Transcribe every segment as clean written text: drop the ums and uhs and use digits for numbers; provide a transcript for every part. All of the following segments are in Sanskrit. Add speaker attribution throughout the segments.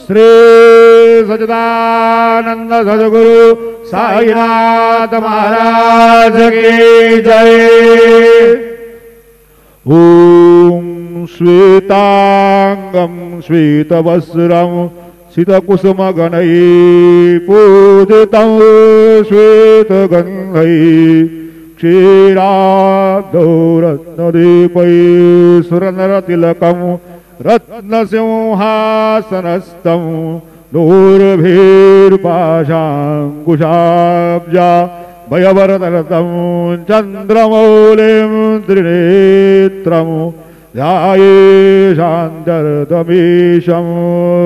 Speaker 1: श्री सच्चिदानंद सद्गुरु साईनाथ महाराज की जय। ओम श्वेतांगं श्वेतवस्त्रं सितकुसुमगणैः पूजितं श्वेतगन्धैः क्षीराब्धौ रत्नदीपैः सुरनरतिलकं रत्नसिंहासनस्थं दूर्भिर्पाशाङ्कुशाब्जा भयवरदरतं चन्द्रमौलिं त्रिनेत्रं ध्यायेशान्तर्दमीशं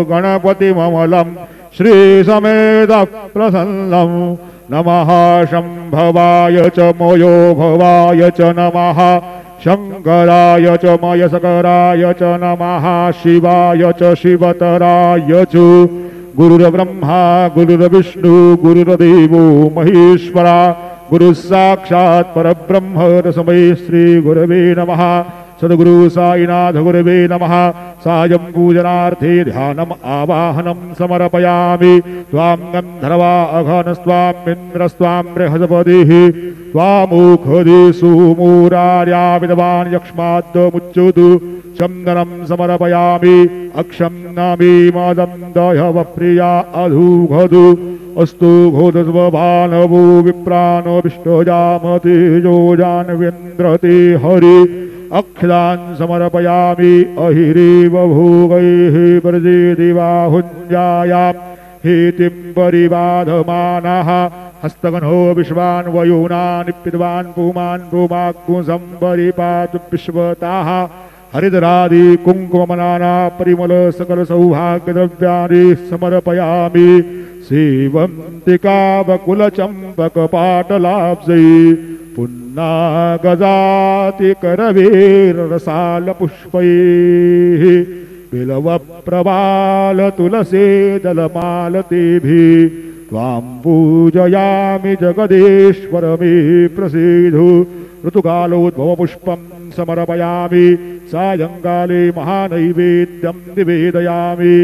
Speaker 1: गणपतिममलं श्रीसमेतः प्रसन्नं नमः शम्भवाय च मयो भवाय च नमः शंकराय च मयसकराय च नमः शिवाय च शिवतराय च गुरुर्ब्रह्मा गुरुर्विष्णु गुरुर्देवो महेश्वरा गुरुः साक्षात् परब्रह्म तस्मै श्री गुरवे नमः। सद्गुरु साईनाथ गुरवे नमः। सायं पूजनार्थे ध्यानम् आवाहनं समर्पयामि। त्वां गन्धर्वा अघनस्त्वामिन्द्रस्त्वां बृहस्पतिः त्वामुखदे सुमूरार्या विद्वान् यक्ष्माद्मुच्युतु चन्दनं समर्पयामि। अक्षं नामी मादं दयवप्रिया अधूघदु अस्तु घोदस्वभानवो विप्रानो विष्टोजामतेजो जानवेन्द्रते हरि अक्षदान् समर्पयामि। अहिरेव भोगैः प्रजेदिवाहुञ्जायां हेतिं परिबाधमानः हस्तगणो विश्वान् वयोनान् निप्पितवान् पुमान् पुमाग्गुंसं परिपातु विश्वताः हरिद्रादि कुङ्कुमनाना परिमल सकल सौभाग्यद्रव्याणि समर्पयामि। सेवन्तिकावकुलचम्पकपाटलाब्जै पुन्नागजातिकरवीररसालपुष्पैः बिल्वप्रवालतुलसीदलमालतीभिः त्वां पूजयामि जगदीश्वर मे प्रसीदु। ऋतुकालोद्भवपुष्पं समर्पयामि। सायंकाले महानैवेद्यं निवेदयामि।